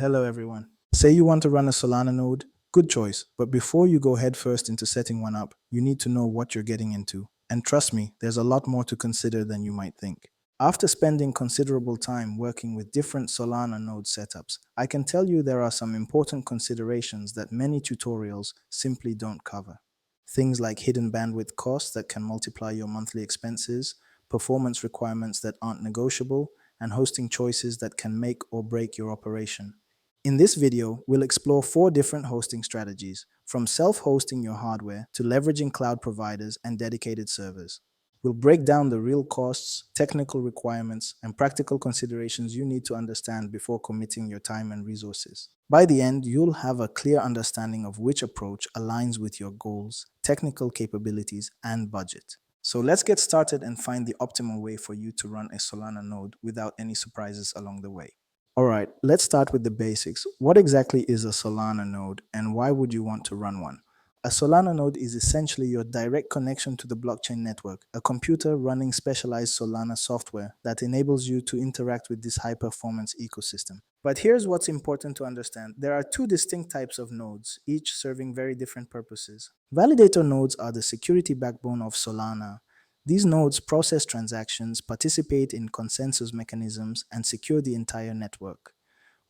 Hello everyone. Say you want to run a Solana node? Good choice. But before you go headfirst into setting one up, you need to know what you're getting into. And trust me, there's a lot more to consider than you might think. After spending considerable time working with different Solana node setups, I can tell you there are some important considerations that many tutorials simply don't cover. Things like hidden bandwidth costs that can multiply your monthly expenses, performance requirements that aren't negotiable, and hosting choices that can make or break your operation. In this video, we'll explore 4 different hosting strategies, from self-hosting your hardware to leveraging cloud providers and dedicated servers. We'll break down the real costs, technical requirements, and practical considerations you need to understand before committing your time and resources. By the end, you'll have a clear understanding of which approach aligns with your goals, technical capabilities, and budget. So let's get started and find the optimal way for you to run a Solana node without any surprises along the way. All right, let's start with the basics. What exactly is a Solana node and why would you want to run one? A Solana node is essentially your direct connection to the blockchain network, a computer running specialized Solana software that enables you to interact with this high-performance ecosystem. But here's what's important to understand. There are 2 distinct types of nodes, each serving very different purposes. Validator nodes are the security backbone of Solana. These nodes process transactions, participate in consensus mechanisms, and secure the entire network.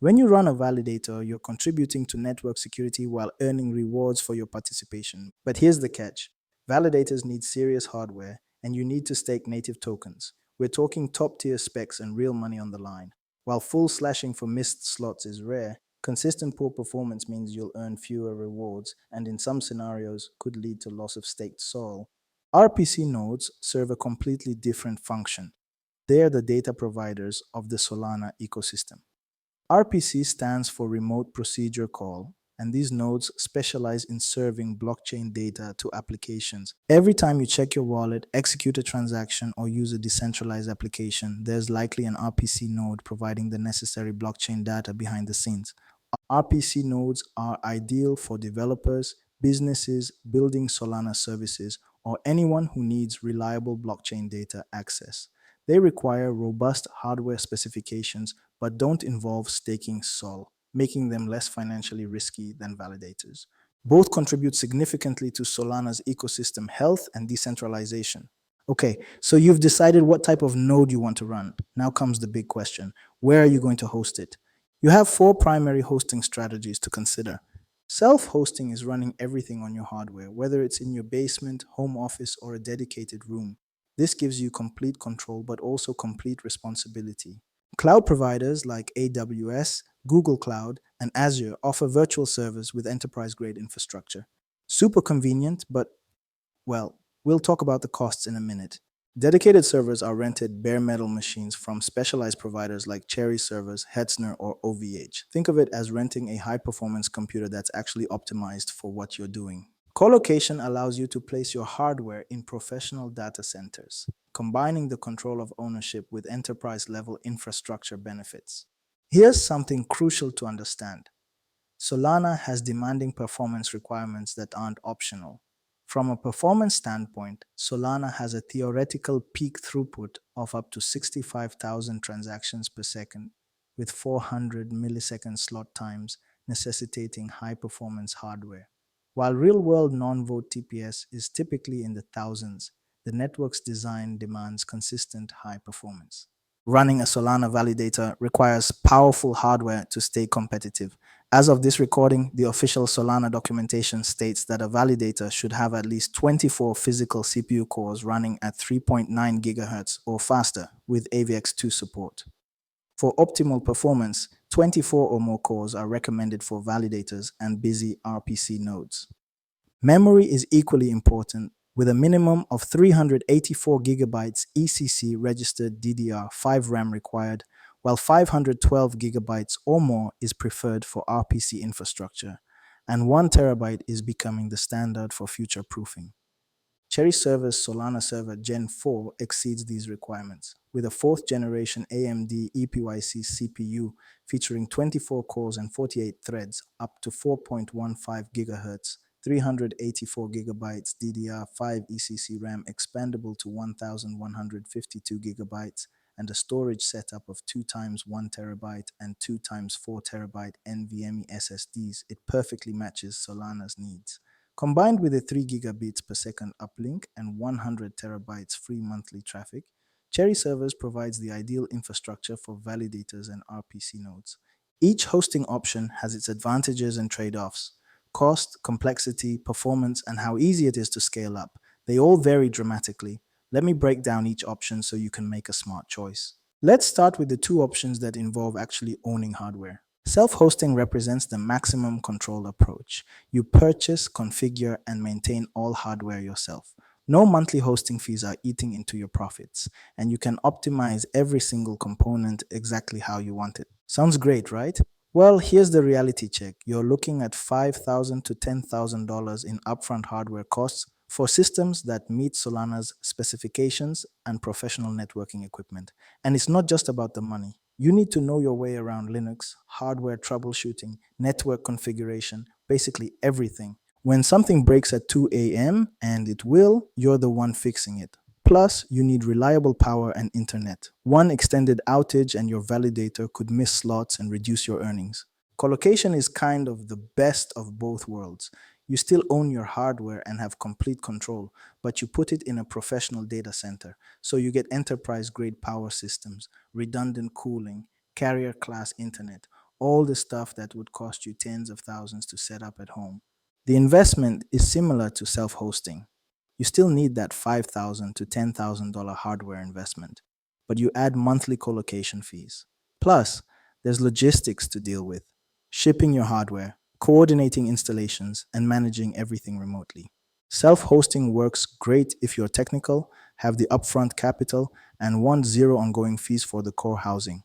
When you run a validator, you're contributing to network security while earning rewards for your participation. But here's the catch. Validators need serious hardware, and you need to stake native tokens. We're talking top-tier specs and real money on the line. While full slashing for missed slots is rare, consistent poor performance means you'll earn fewer rewards, and in some scenarios could lead to loss of staked SOL. RPC nodes serve a completely different function. They are the data providers of the Solana ecosystem. RPC stands for Remote Procedure Call, and these nodes specialize in serving blockchain data to applications. Every time you check your wallet, execute a transaction, or use a decentralized application, there's likely an RPC node providing the necessary blockchain data behind the scenes. RPC nodes are ideal for developers, businesses building Solana services, or anyone who needs reliable blockchain data access. They require robust hardware specifications but don't involve staking SOL, making them less financially risky than validators. Both contribute significantly to Solana's ecosystem health and decentralization. Okay, so you've decided what type of node you want to run. Now comes the big question. Where are you going to host it? You have 4 primary hosting strategies to consider. Self-hosting is running everything on your hardware, whether it's in your basement, home office, or a dedicated room. This gives you complete control but also complete responsibility. Cloud providers like AWS, Google Cloud, and Azure offer virtual servers with enterprise-grade infrastructure. Super convenient, but, well, we'll talk about the costs in a minute. Dedicated servers are rented bare metal machines from specialized providers like Cherry Servers, Hetzner, or OVH. Think of it as renting a high-performance computer that's actually optimized for what you're doing. Colocation allows you to place your hardware in professional data centers, combining the control of ownership with enterprise-level infrastructure benefits. Here's something crucial to understand. Solana has demanding performance requirements that aren't optional. From a performance standpoint, Solana has a theoretical peak throughput of up to 65,000 transactions per second, with 400 millisecond slot times necessitating high-performance hardware. While real-world non-vote TPS is typically in the thousands, the network's design demands consistent high performance. Running a Solana validator requires powerful hardware to stay competitive. As of this recording, the official Solana documentation states that a validator should have at least 24 physical CPU cores running at 3.9 GHz or faster with AVX2 support. For optimal performance, 24 or more cores are recommended for validators and busy RPC nodes. Memory is equally important, with a minimum of 384 GB ECC registered DDR5 RAM required, while 512 GB or more is preferred for RPC infrastructure, and 1 TB is becoming the standard for future proofing. Cherry Server's Solana Server Gen 4 exceeds these requirements, with a 4th generation AMD EPYC CPU featuring 24 cores and 48 threads up to 4.15 GHz, 384 GB DDR5 ECC RAM expandable to 1152 GB, and a storage setup of 2 times 1 terabyte and 2 times 4 terabyte NVMe SSDs, it perfectly matches Solana's needs. Combined with a 3 gigabits per second uplink and 100 terabytes free monthly traffic, Cherry Servers provides the ideal infrastructure for validators and RPC nodes. Each hosting option has its advantages and trade-offs. Cost, complexity, performance, and how easy it is to scale up. They all vary dramatically. Let me break down each option so you can make a smart choice. Let's start with the two options that involve actually owning hardware. Self-hosting represents the maximum control approach. You purchase, configure, and maintain all hardware yourself. No monthly hosting fees are eating into your profits, and you can optimize every single component exactly how you want it. Sounds great, right? Well, here's the reality check. You're looking at $5,000 to $10,000 in upfront hardware costs for systems that meet Solana's specifications and professional networking equipment. And it's not just about the money. You need to know your way around Linux, hardware troubleshooting, network configuration, basically everything. When something breaks at 2 a.m., and it will, you're the one fixing it. Plus, you need reliable power and internet. One extended outage and your validator could miss slots and reduce your earnings. Colocation is kind of the best of both worlds. You still own your hardware and have complete control, but you put it in a professional data center, so you get enterprise-grade power systems, redundant cooling, carrier-class internet, all the stuff that would cost you tens of thousands to set up at home. The investment is similar to self-hosting. You still need that $5,000 to $10,000 hardware investment, but you add monthly colocation fees. Plus, there's logistics to deal with, shipping your hardware, coordinating installations, and managing everything remotely. Self-hosting works great if you're technical, have the upfront capital, and want zero ongoing fees for the core housing.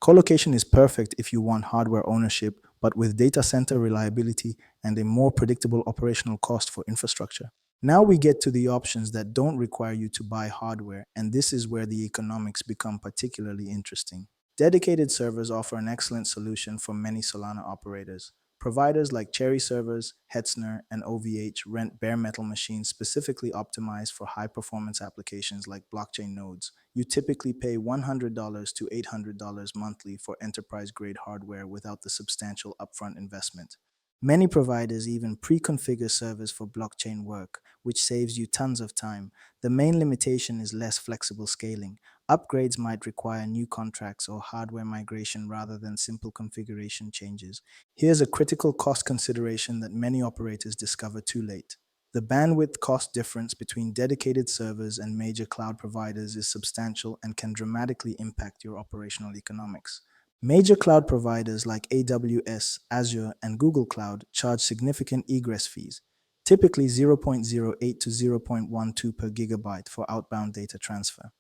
Colocation is perfect if you want hardware ownership, but with data center reliability and a more predictable operational cost for infrastructure. Now we get to the options that don't require you to buy hardware, and this is where the economics become particularly interesting. Dedicated servers offer an excellent solution for many Solana operators. Providers like Cherry Servers, Hetzner, and OVH rent bare metal machines specifically optimized for high performance applications like blockchain nodes. You typically pay $100 to $800 monthly for enterprise grade hardware without the substantial upfront investment. Many providers even pre-configure servers for blockchain work, which saves you tons of time. The main limitation is less flexible scaling. Upgrades might require new contracts or hardware migration rather than simple configuration changes. Here's a critical cost consideration that many operators discover too late. The bandwidth cost difference between dedicated servers and major cloud providers is substantial and can dramatically impact your operational economics. Major cloud providers like AWS, Azure, and Google Cloud charge significant egress fees, typically 0.08 to 0.12 per gigabyte for outbound data transfer.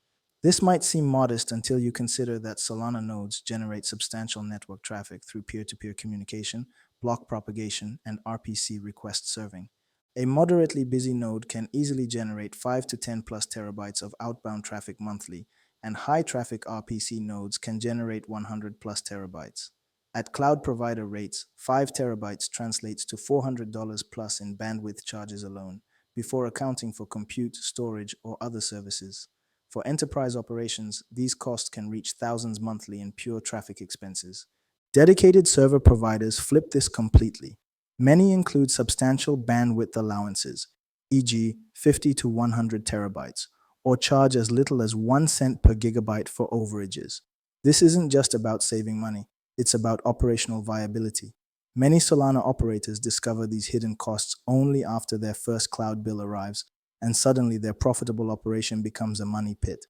This might seem modest until you consider that Solana nodes generate substantial network traffic through peer-to-peer communication, block propagation, and RPC request serving. A moderately busy node can easily generate 5 to 10 plus terabytes of outbound traffic monthly, and high traffic RPC nodes can generate 100 plus terabytes. At cloud provider rates, 5 terabytes translates to $400 plus in bandwidth charges alone, before accounting for compute, storage, or other services. For enterprise operations, these costs can reach thousands monthly in pure traffic expenses. Dedicated server providers flip this completely. Many include substantial bandwidth allowances, e.g., 50 to 100 terabytes, or charge as little as 1 cent per gigabyte for overages. This isn't just about saving money, it's about operational viability. Many Solana operators discover these hidden costs only after their first cloud bill arrives, and suddenly their profitable operation becomes a money pit.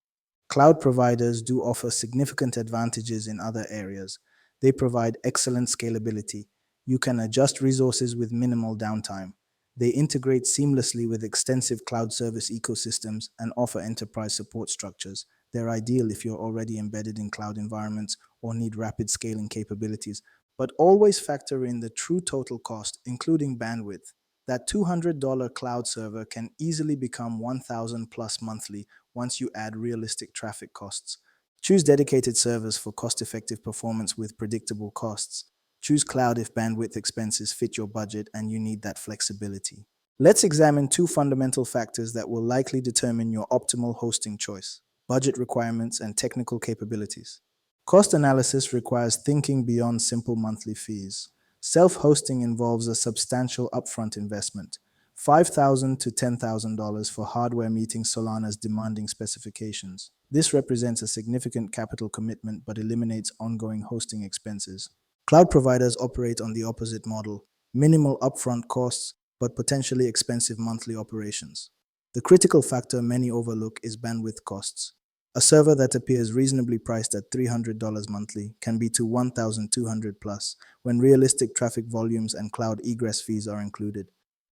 Cloud providers do offer significant advantages in other areas. They provide excellent scalability. You can adjust resources with minimal downtime. They integrate seamlessly with extensive cloud service ecosystems and offer enterprise support structures. They're ideal if you're already embedded in cloud environments or need rapid scaling capabilities, but always factor in the true total cost, including bandwidth. That $200 cloud server can easily become 1,000 plus monthly once you add realistic traffic costs. Choose dedicated servers for cost-effective performance with predictable costs. Choose cloud if bandwidth expenses fit your budget and you need that flexibility. Let's examine two fundamental factors that will likely determine your optimal hosting choice. budget requirements, and technical capabilities. Cost analysis requires thinking beyond simple monthly fees. Self-hosting involves a substantial upfront investment, $5,000 to $10,000 for hardware meeting Solana's demanding specifications. This represents a significant capital commitment but eliminates ongoing hosting expenses. Cloud providers operate on the opposite model: minimal upfront costs but potentially expensive monthly operations. The critical factor many overlook is bandwidth costs. A server that appears reasonably priced at $300 monthly can be to $1,200 plus when realistic traffic volumes and cloud egress fees are included.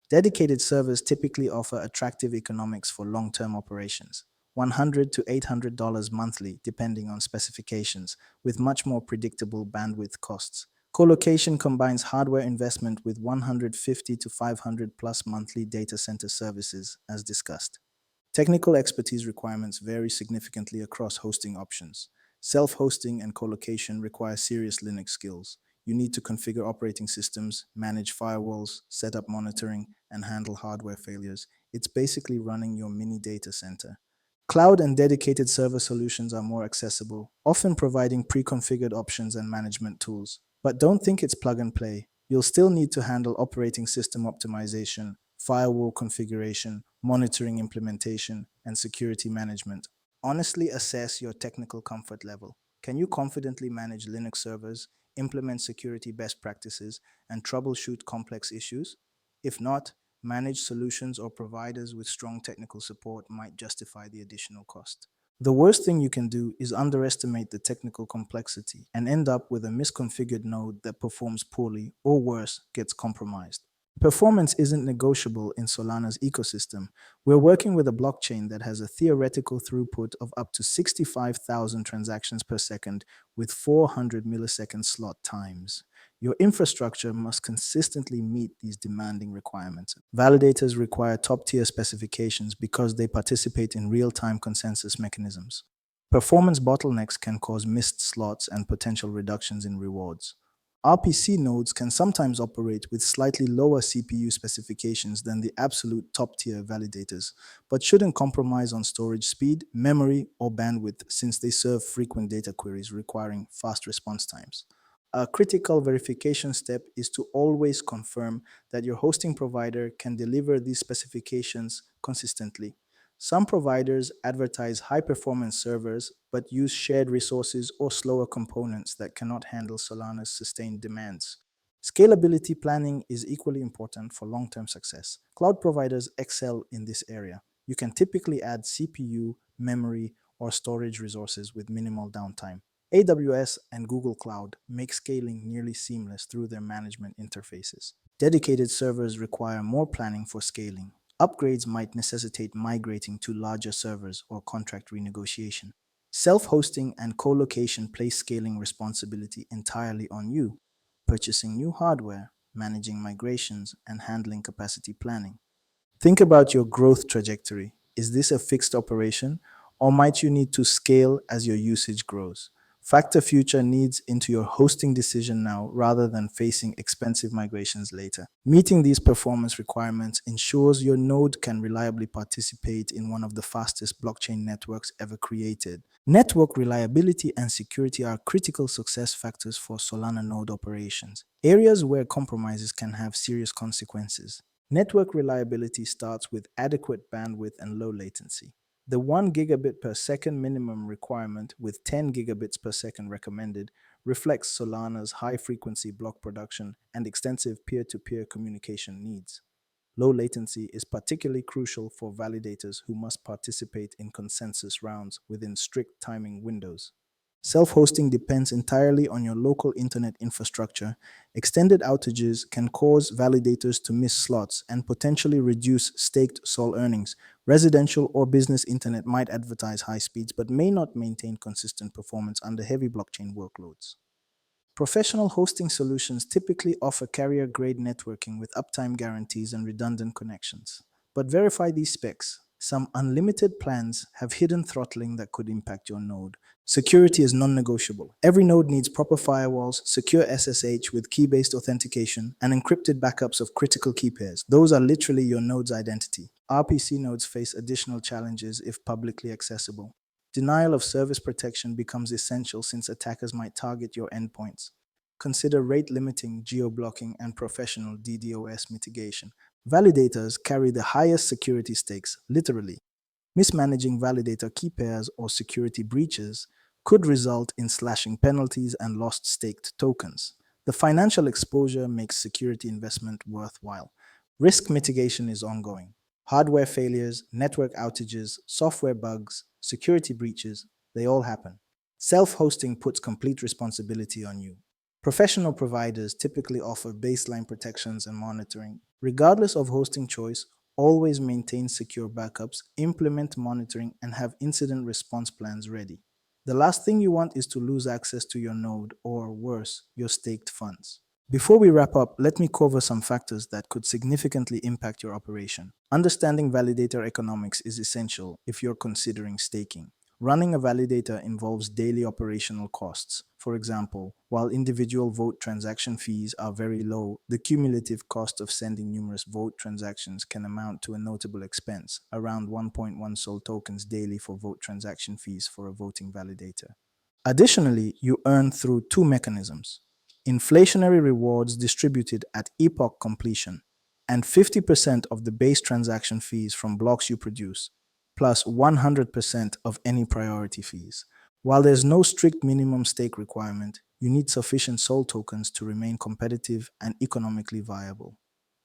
Dedicated servers typically offer attractive economics for long-term operations, $100 to $800 monthly depending on specifications, with much more predictable bandwidth costs. Colocation combines hardware investment with 150 to 500 plus monthly data center services, as discussed. Technical expertise requirements vary significantly across hosting options. Self-hosting and colocation require serious Linux skills. You need to configure operating systems, manage firewalls, set up monitoring, and handle hardware failures. It's basically running your mini data center. Cloud and dedicated server solutions are more accessible, often providing pre-configured options and management tools. But don't think it's plug and play. You'll still need to handle operating system optimization, firewall configuration, monitoring implementation, and security management. Honestly assess your technical comfort level. Can you confidently manage Linux servers, implement security best practices, and troubleshoot complex issues? If not, managed solutions or providers with strong technical support might justify the additional cost. The worst thing you can do is underestimate the technical complexity and end up with a misconfigured node that performs poorly or worse, gets compromised. Performance isn't negotiable in Solana's ecosystem. We're working with a blockchain that has a theoretical throughput of up to 65,000 transactions per second with 400 millisecond slot times. Your infrastructure must consistently meet these demanding requirements. Validators require top-tier specifications because they participate in real-time consensus mechanisms. Performance bottlenecks can cause missed slots and potential reductions in rewards. RPC nodes can sometimes operate with slightly lower CPU specifications than the absolute top-tier validators, but shouldn't compromise on storage speed, memory, or bandwidth since they serve frequent data queries requiring fast response times. A critical verification step is to always confirm that your hosting provider can deliver these specifications consistently. Some providers advertise high-performance servers but use shared resources or slower components that cannot handle Solana's sustained demands. Scalability planning is equally important for long-term success. Cloud providers excel in this area. You can typically add CPU, memory, or storage resources with minimal downtime. AWS and Google Cloud make scaling nearly seamless through their management interfaces. Dedicated servers require more planning for scaling. Upgrades might necessitate migrating to larger servers or contract renegotiation. Self-hosting and co-location place scaling responsibility entirely on you, purchasing new hardware, managing migrations, and handling capacity planning. Think about your growth trajectory. Is this a fixed operation, or might you need to scale as your usage grows? Factor future needs into your hosting decision now rather than facing expensive migrations later. Meeting these performance requirements ensures your node can reliably participate in one of the fastest blockchain networks ever created. Network reliability and security are critical success factors for Solana node operations, areas where compromises can have serious consequences. Network reliability starts with adequate bandwidth and low latency. The 1 gigabit per second minimum requirement with 10 gigabits per second recommended reflects Solana's high-frequency block production and extensive peer-to-peer communication needs. Low latency is particularly crucial for validators who must participate in consensus rounds within strict timing windows. Self-hosting depends entirely on your local internet infrastructure. Extended outages can cause validators to miss slots and potentially reduce staked SOL earnings. Residential or business internet might advertise high speeds but may not maintain consistent performance under heavy blockchain workloads. Professional hosting solutions typically offer carrier-grade networking with uptime guarantees and redundant connections. But verify these specs. Some unlimited plans have hidden throttling that could impact your node. Security is non-negotiable. Every node needs proper firewalls, secure SSH with key-based authentication, and encrypted backups of critical key pairs. Those are literally your node's identity. RPC nodes face additional challenges if publicly accessible. Denial of service protection becomes essential since attackers might target your endpoints. Consider rate limiting, geo-blocking, and professional DDoS mitigation. Validators carry the highest security stakes, literally. Mismanaging validator key pairs or security breaches could result in slashing penalties and lost staked tokens. The financial exposure makes security investment worthwhile. Risk mitigation is ongoing. Hardware failures, network outages, software bugs, security breaches, they all happen. Self-hosting puts complete responsibility on you. Professional providers typically offer baseline protections and monitoring. Regardless of hosting choice, always maintain secure backups, implement monitoring, and have incident response plans ready. The last thing you want is to lose access to your node or, worse, your staked funds. Before we wrap up, let me cover some factors that could significantly impact your operation. Understanding validator economics is essential if you're considering staking. Running a validator involves daily operational costs. For example, while individual vote transaction fees are very low, the cumulative cost of sending numerous vote transactions can amount to a notable expense, around 1.1 SOL tokens daily for vote transaction fees for a voting validator. Additionally, you earn through two mechanisms: inflationary rewards distributed at epoch completion, and 50% of the base transaction fees from blocks you produce, plus 100% of any priority fees. While there's no strict minimum stake requirement, you need sufficient SOL tokens to remain competitive and economically viable.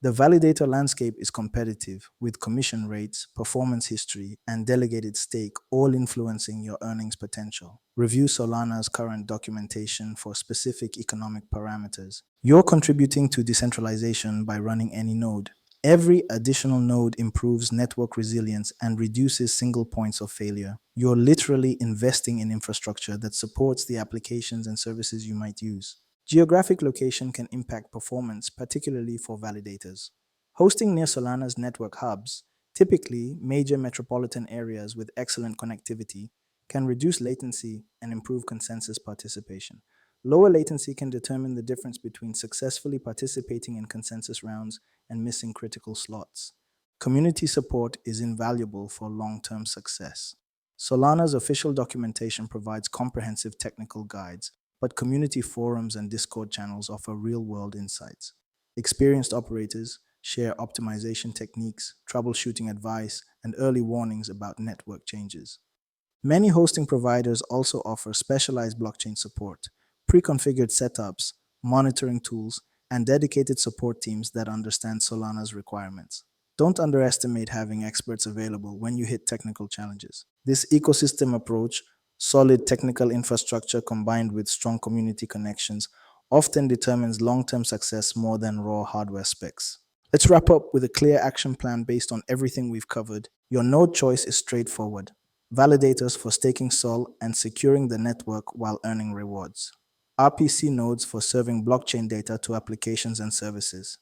The validator landscape is competitive, with commission rates, performance history, and delegated stake all influencing your earnings potential. Review Solana's current documentation for specific economic parameters. You're contributing to decentralization by running any node. Every additional node improves network resilience and reduces single points of failure. You're literally investing in infrastructure that supports the applications and services you might use. Geographic location can impact performance, particularly for validators. Hosting near Solana's network hubs, typically major metropolitan areas with excellent connectivity, can reduce latency and improve consensus participation. Lower latency can determine the difference between successfully participating in consensus rounds and missing critical slots. Community support is invaluable for long-term success. Solana's official documentation provides comprehensive technical guides, but community forums and Discord channels offer real-world insights. Experienced operators share optimization techniques, troubleshooting advice, and early warnings about network changes. Many hosting providers also offer specialized blockchain support, pre-configured setups, monitoring tools, and dedicated support teams that understand Solana's requirements. Don't underestimate having experts available when you hit technical challenges. This ecosystem approach, solid technical infrastructure combined with strong community connections, often determines long-term success more than raw hardware specs. Let's wrap up with a clear action plan based on everything we've covered. Your node choice is straightforward: validators for staking SOL and securing the network while earning rewards. RPC nodes for serving blockchain data to applications and services.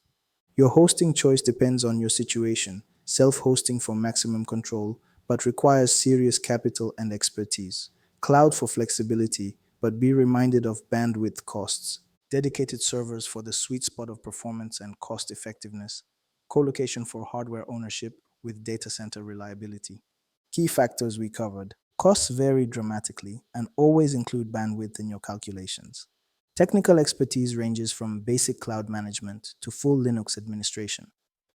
Your hosting choice depends on your situation. Self-hosting for maximum control, but requires serious capital and expertise. Cloud for flexibility, but be reminded of bandwidth costs. Dedicated servers for the sweet spot of performance and cost effectiveness. Colocation for hardware ownership with data center reliability. Key factors we covered. Costs vary dramatically and always include bandwidth in your calculations. Technical expertise ranges from basic cloud management to full Linux administration.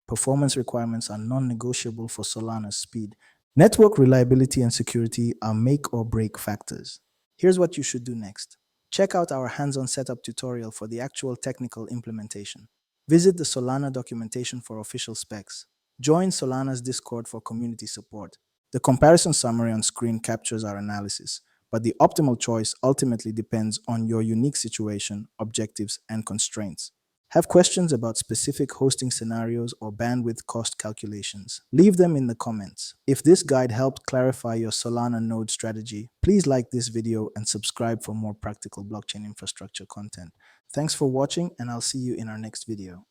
Performance requirements are non-negotiable for Solana's speed. Network reliability and security are make or break factors. Here's what you should do next. Check out our hands-on setup tutorial for the actual technical implementation. Visit the Solana documentation for official specs. Join Solana's Discord for community support. The comparison summary on screen captures our analysis, but the optimal choice ultimately depends on your unique situation, objectives, and constraints. Have questions about specific hosting scenarios or bandwidth cost calculations? Leave them in the comments. If this guide helped clarify your Solana node strategy, please like this video and subscribe for more practical blockchain infrastructure content. Thanks for watching, and I'll see you in our next video.